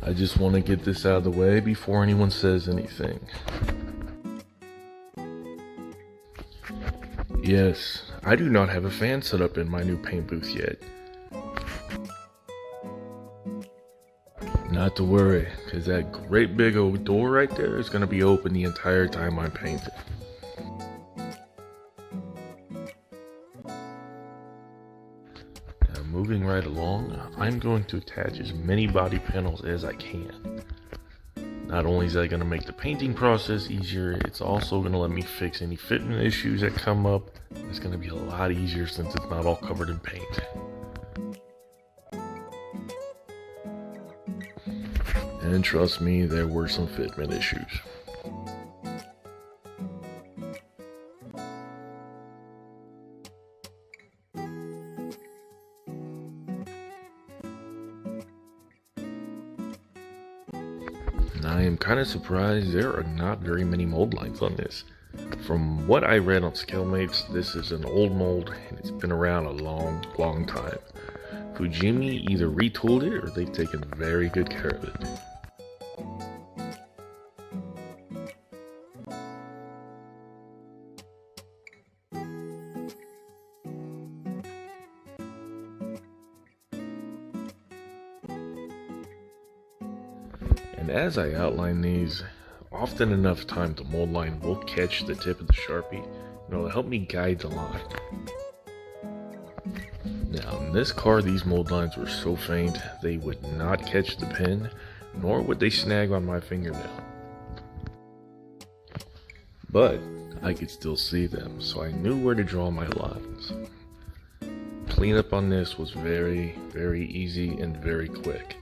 I just want to get this out of the way before anyone says anything. Yes, I do not have a fan set up in my new paint booth yet. Not to worry, because that great big old door right there is going to be open the entire time I'm painting. Now, moving right along, I'm going to attach as many body panels as I can. Not only is that going to make the painting process easier, it's also going to let me fix any fitment issues that come up. It's going to be a lot easier since it's not all covered in paint. And trust me, there were some fitment issues. And I am kind of surprised there are not very many mold lines on this. From what I read on ScaleMates, this is an old mold and it's been around a long time. Fujimi either retooled it or they've taken very good care of it. And as I outline these, often enough time the mold line will catch the tip of the Sharpie and it'll help me guide the line. Now in this car, these mold lines were so faint they would not catch the pen, nor would they snag on my fingernail. But I could still see them, so I knew where to draw my lines. Cleanup on this was very easy and very quick.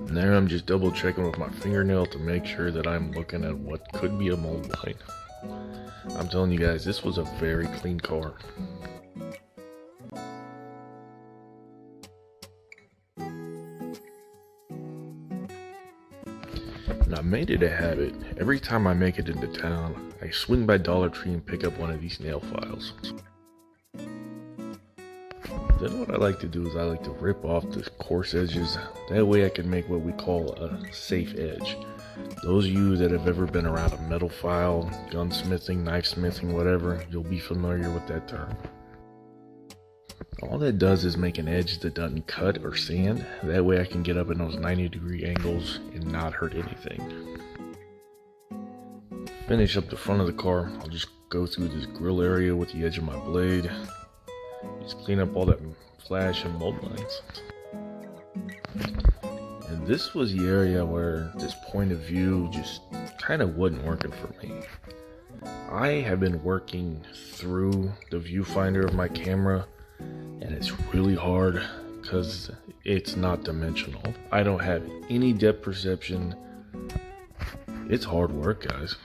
And there I'm just double checking with my fingernail to make sure that I'm looking at what could be a mold line. I'm telling you guys, this was a very clean car. And I made it a habit, every time I make it into town, I swing by Dollar Tree and pick up one of these nail files. Then what I like to do is I like to rip off the coarse edges. That way I can make what we call a safe edge. Those of you that have ever been around a metal file, gunsmithing, knife smithing, whatever, you'll be familiar with that term. All that does is make an edge that doesn't cut or sand. That way I can get up in those 90-degree angles and not hurt anything. Finish up the front of the car, I'll just go through this grill area with the edge of my blade. Just clean up all that flash and mold lines. And this was the area where this point of view just kind of wasn't working for me. I have been working through the viewfinder of my camera and it's really hard because it's not dimensional. I don't have any depth perception. It's hard work, guys.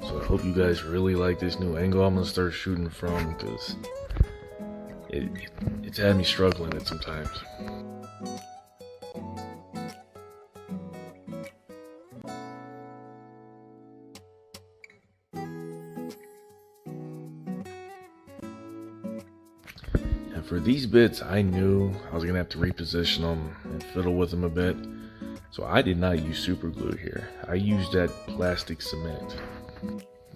So I hope you guys really like this new angle I'm gonna start shooting from, because it's had me struggling it sometimes. And for these bits, I knew I was gonna have to reposition them and fiddle with them a bit. So I did not use super glue here. I used that plastic cement.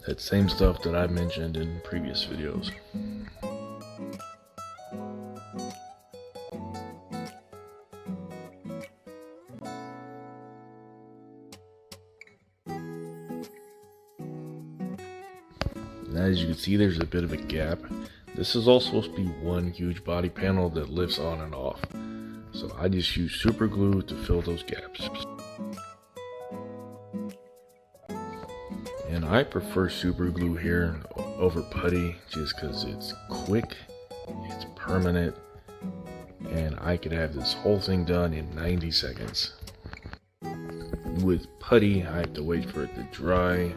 That same stuff that I mentioned in previous videos. And as you can see, there's a bit of a gap. This is all supposed to be one huge body panel that lifts on and off. So I just use super glue to fill those gaps. And I prefer super glue here over putty just because it's quick, it's permanent, and I could have this whole thing done in 90 seconds. With putty, I have to wait for it to dry.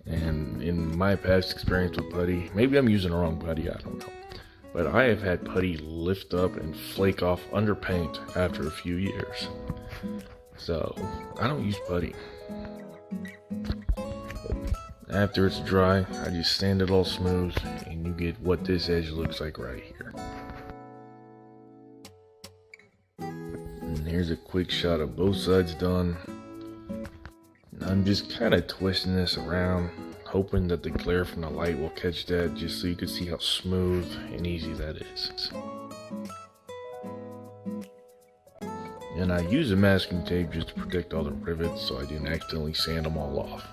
And in my past experience with putty, maybe I'm using the wrong putty, I don't know. But I have had putty lift up and flake off under paint after a few years. So I don't use putty. But After it's dry, I just sand it all smooth and you get what this edge looks like right here. And here's a quick shot of both sides done. I'm just kind of twisting this around, hoping that the glare from the light will catch that, just so you can see how smooth and easy that is. And I use a masking tape just to protect all the rivets so I didn't accidentally sand them all off.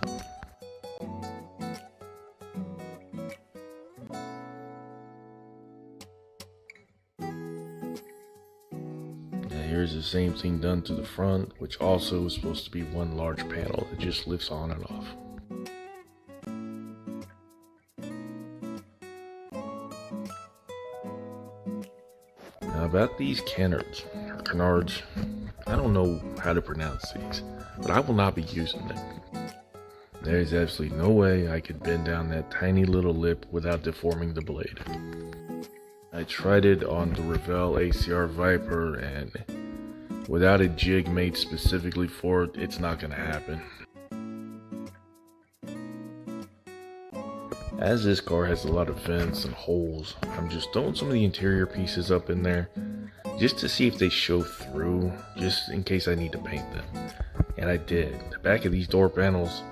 Here's the same thing done to the front, which also is supposed to be one large panel that just lifts on and off. Now about these canards, or canards, I don't know how to pronounce these, but I will not be using them. There is absolutely no way I could bend down that tiny little lip without deforming the blade. I tried it on the Revell ACR Viper, and without a jig made specifically for it, it's not going to happen. As this car has a lot of vents and holes, I'm just throwing some of the interior pieces up in there just to see if they show through, just in case I need to paint them. And I did. The back of these door panels,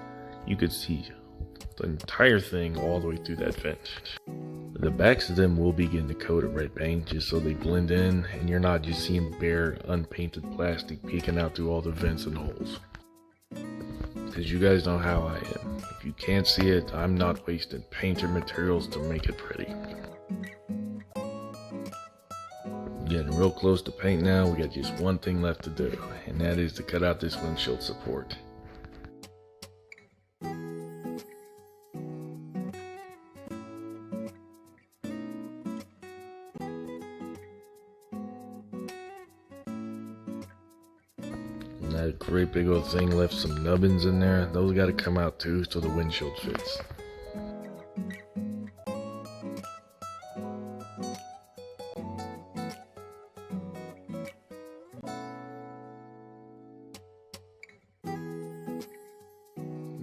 you could see the entire thing all the way through that vent. The backs of them will be getting the coat of red paint just so they blend in and you're not just seeing bare unpainted plastic peeking out through all the vents and holes. Because you guys know how I am. If you can't see it, I'm not wasting paint or materials to make it pretty. Getting real close to paint now. We got just one thing left to do, and that is to cut out this windshield support. That great big old thing left some nubbins in there. Those got to come out too so the windshield fits.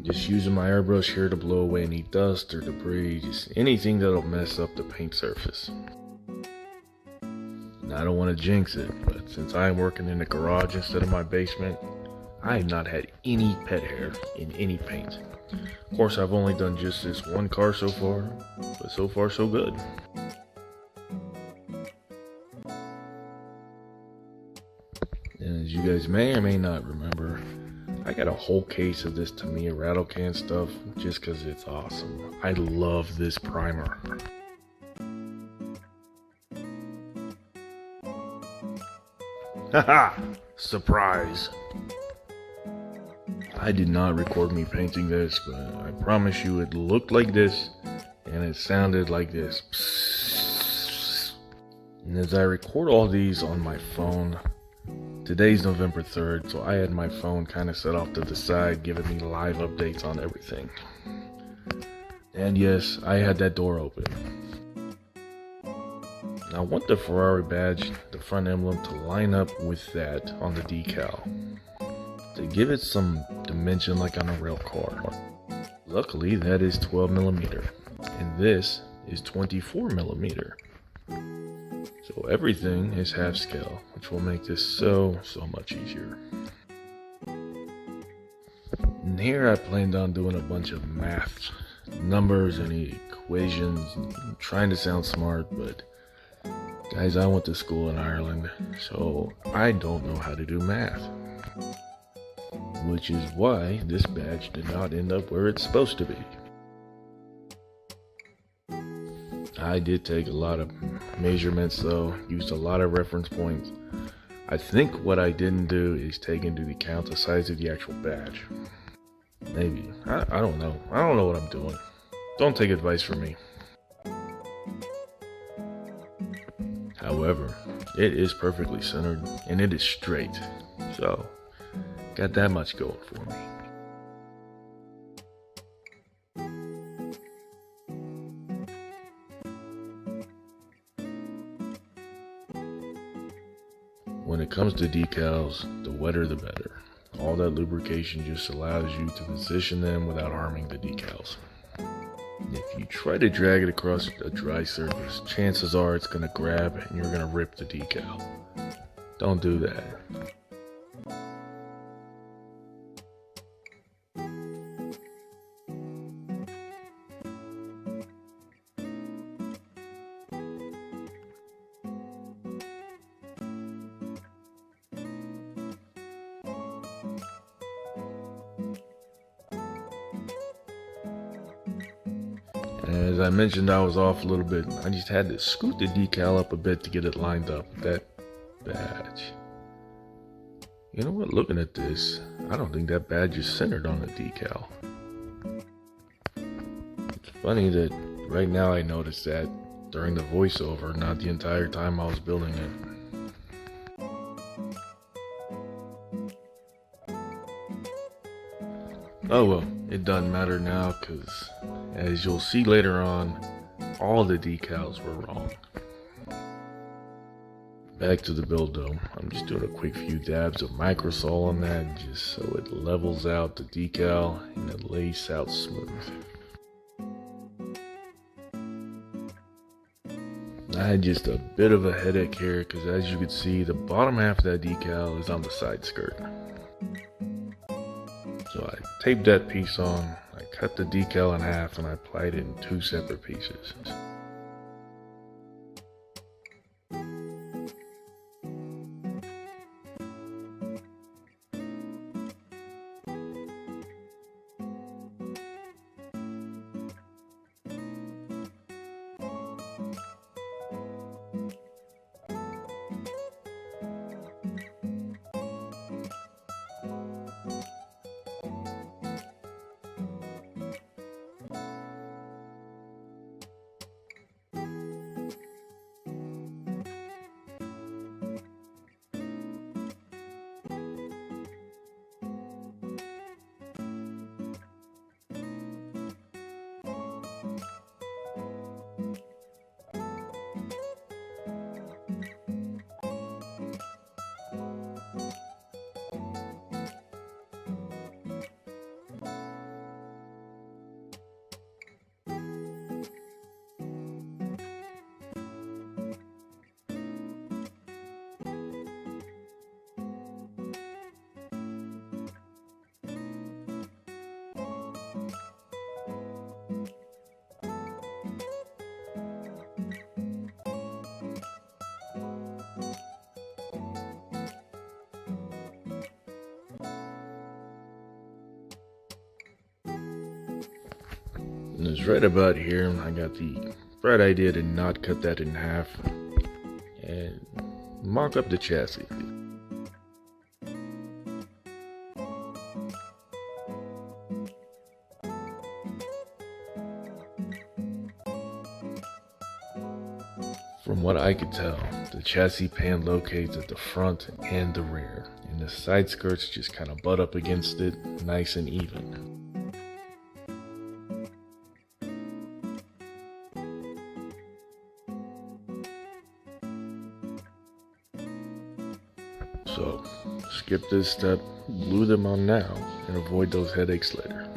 Just using my airbrush here to blow away any dust or debris, just anything that'll mess up the paint surface. Now, I don't want to jinx it, but since I am working in the garage instead of my basement, I have not had any pet hair in any paint. Of course, I've only done just this one car so far, but so far so good. And as you guys may or may not remember, I got a whole case of this Tamiya rattle can stuff just because it's awesome. I love this primer. Haha! Surprise! I did not record me painting this, but I promise you it looked like this and it sounded like this. And as I record all these on my phone, today's November 3rd, so I had my phone kind of set off to the side, giving me live updates on everything. And yes, I had that door open. I want the Ferrari badge, the front emblem, to line up with that on the decal, to give it some dimension like on a rail car. Luckily, that is 12mm, and this is 24mm. So everything is half scale, which will make this so much easier. And here I planned on doing a bunch of math, numbers and equations, and trying to sound smart, but guys, I went to school in Ireland, so I don't know how to do math. Which is why this badge did not end up where it's supposed to be. I did take a lot of measurements though, used a lot of reference points. I think what I didn't do is take into account the size of the actual badge. Maybe. I don't know. I don't know what I'm doing. Don't take advice from me. However, it is perfectly centered and it is straight. So, got that much going for me. When it comes to decals, the wetter the better. All that lubrication just allows you to position them without harming the decals. if you try to drag it across a dry surface, chances are it's going to grab and you're going to rip the decal. Don't do that. As I mentioned, I was off a little bit. I just had to scoot the decal up a bit to get it lined up with that badge. You know what, looking at this, I don't think that badge is centered on the decal. It's funny that right now I noticed that during the voiceover, not the entire time I was building it. Oh well, it doesn't matter now, because as you'll see later on, all the decals were wrong. Back to the build though, I'm just doing a quick few dabs of microsol on that just so it levels out the decal and it lays out smooth. I had just a bit of a headache here because as you can see, the bottom half of that decal is on the side skirt. So I taped that piece on, I cut the decal in half, and I applied it in 2 separate pieces. And it's right about here, I got the bright idea to not cut that in half and mock up the chassis. From what I could tell, the chassis pan locates at the front and the rear, and the side skirts just kind of butt up against it, nice and even. So, skip this step, glue them on now, and avoid those headaches later.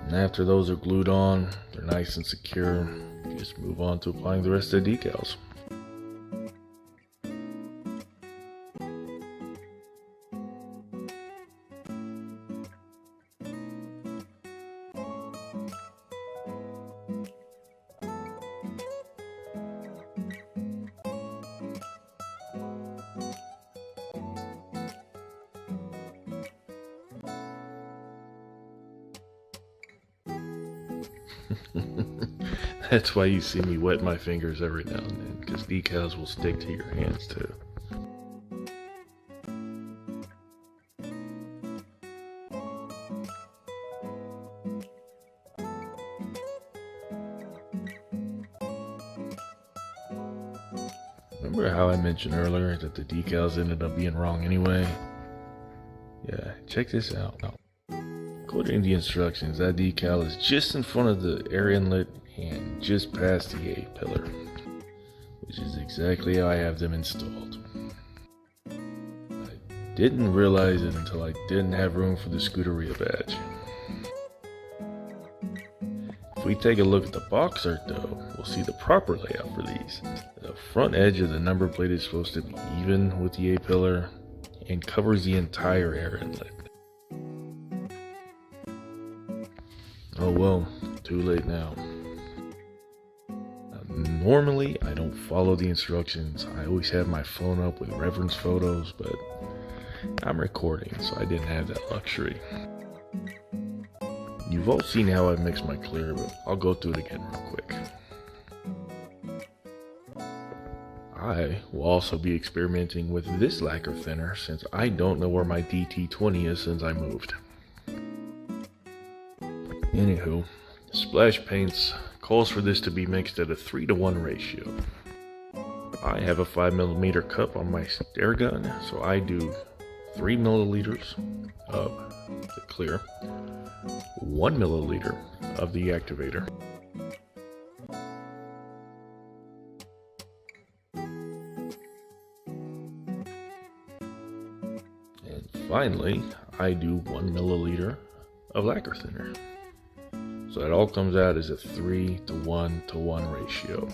And after those are glued on, they're nice and secure, just move on to applying the rest of the decals. That's why you see me wet my fingers every now and then, because decals will stick to your hands too. Remember how I mentioned earlier that the decals ended up being wrong anyway? Yeah, check this out. According to the instructions, that decal is just in front of the air inlet and just past the A-pillar, which is exactly how I have them installed. I didn't realize it until I didn't have room for the Scuderia badge. If we take a look at the box art though, we'll see the proper layout for these. The front edge of the number plate is supposed to be even with the A-pillar and covers the entire air inlet. Oh well, too late now. Normally, I don't follow the instructions. I always have my phone up with reference photos, but I'm recording, so I didn't have that luxury. You've all seen how I mix my clear, but I'll go through it again real quick. I will also be experimenting with this lacquer thinner since I don't know where my DT20 is since I moved. Anywho, splash paints calls for this to be mixed at a 3-to-1 ratio. I have a 5mm cup on my stair gun, so I do 3 milliliters of the clear, 1 milliliter of the activator, and finally I do 1 milliliter of lacquer thinner. So that all comes out as a 3-to-1 ratio.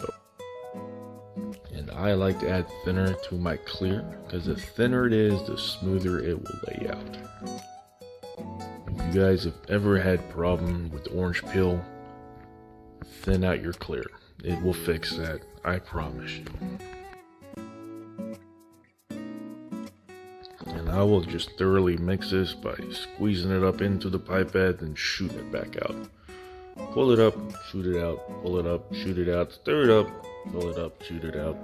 And I like to add thinner to my clear because the thinner it is, the smoother it will lay out. If you guys have ever had problem with orange peel, thin out your clear. It will fix that, I promise you. And I will just thoroughly mix this by squeezing it up into the pipette and shooting it back out. Pull it up, shoot it out, pull it up, shoot it out, stir it up, pull it up, shoot it out.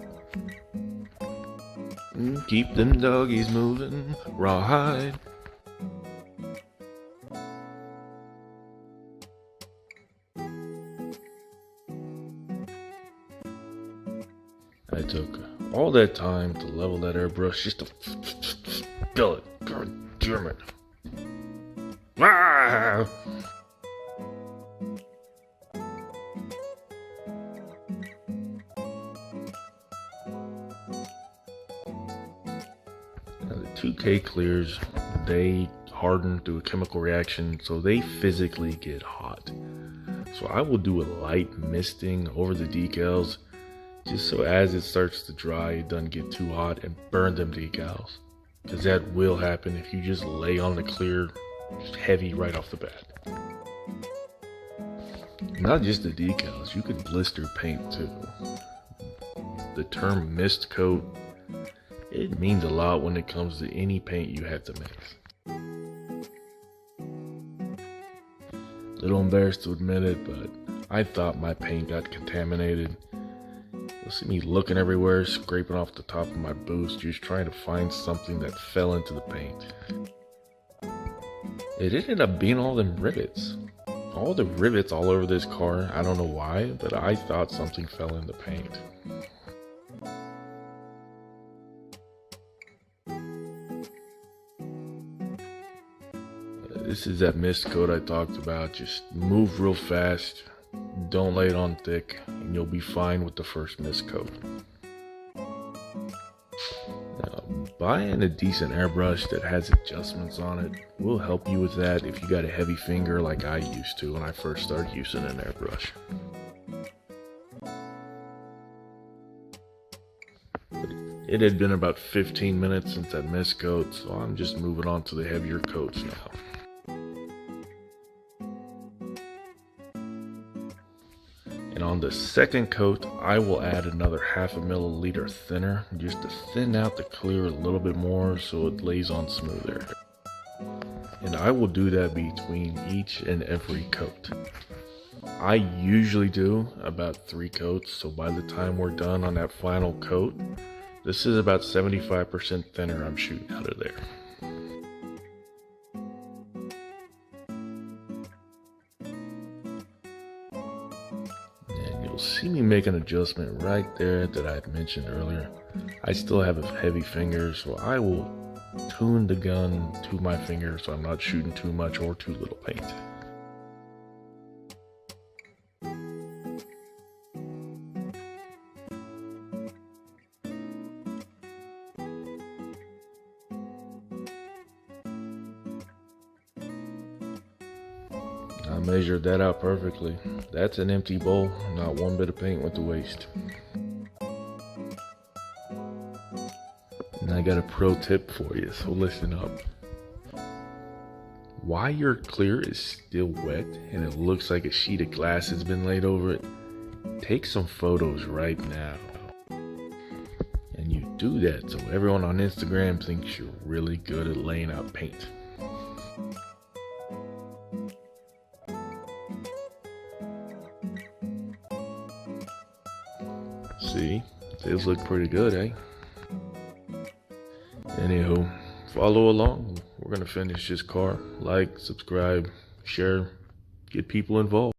Keep them doggies moving, rawhide. I took all that time to level that airbrush just to fill it. God damn it. Ah! Now the 2K clears, they harden through a chemical reaction, so they physically get hot. So I will do a light misting over the decals, just so as it starts to dry, it doesn't get too hot and burn them decals. Because that will happen if you just lay on the clear just heavy right off the bat. Not just the decals, you could blister paint too. The term mist coat, it means a lot when it comes to any paint you have to mix. Little embarrassed to admit it, but I thought my paint got contaminated. You'll see me looking everywhere, scraping off the top of my boots, just trying to find something that fell into the paint. It ended up being all them rivets. All the rivets all over this car, I don't know why, but I thought something fell in the paint. This is that mist coat I talked about. Just move real fast, don't lay it on thick, and you'll be fine with the first mist coat. Now, buying a decent airbrush that has adjustments on it will help you with that if you got a heavy finger like I used to when I first started using an airbrush. It had been about 15 minutes since that mist coat, so I'm just moving on to the heavier coats now. And on the second coat, I will add another 0.5 milliliter thinner just to thin out the clear a little bit more so it lays on smoother. And I will do that between each and every coat. I usually do about 3 coats, so by the time we're done on that final coat, this is about 75% thinner I'm shooting out of there. See me make an adjustment right there that I had mentioned earlier. I still have a heavy finger, so I will tune the gun to my finger so I'm not shooting too much or too little paint. measured that out perfectly. That's an empty bowl, not one bit of paint went to waste. And I got a pro tip for you, so listen up. While your clear is still wet and it looks like a sheet of glass has been laid over it, take some photos right now. And you do that so everyone on Instagram thinks you're really good at laying out paint. See, these look pretty good, eh? Anywho, follow along. We're gonna finish this car. Like, subscribe, share, get people involved.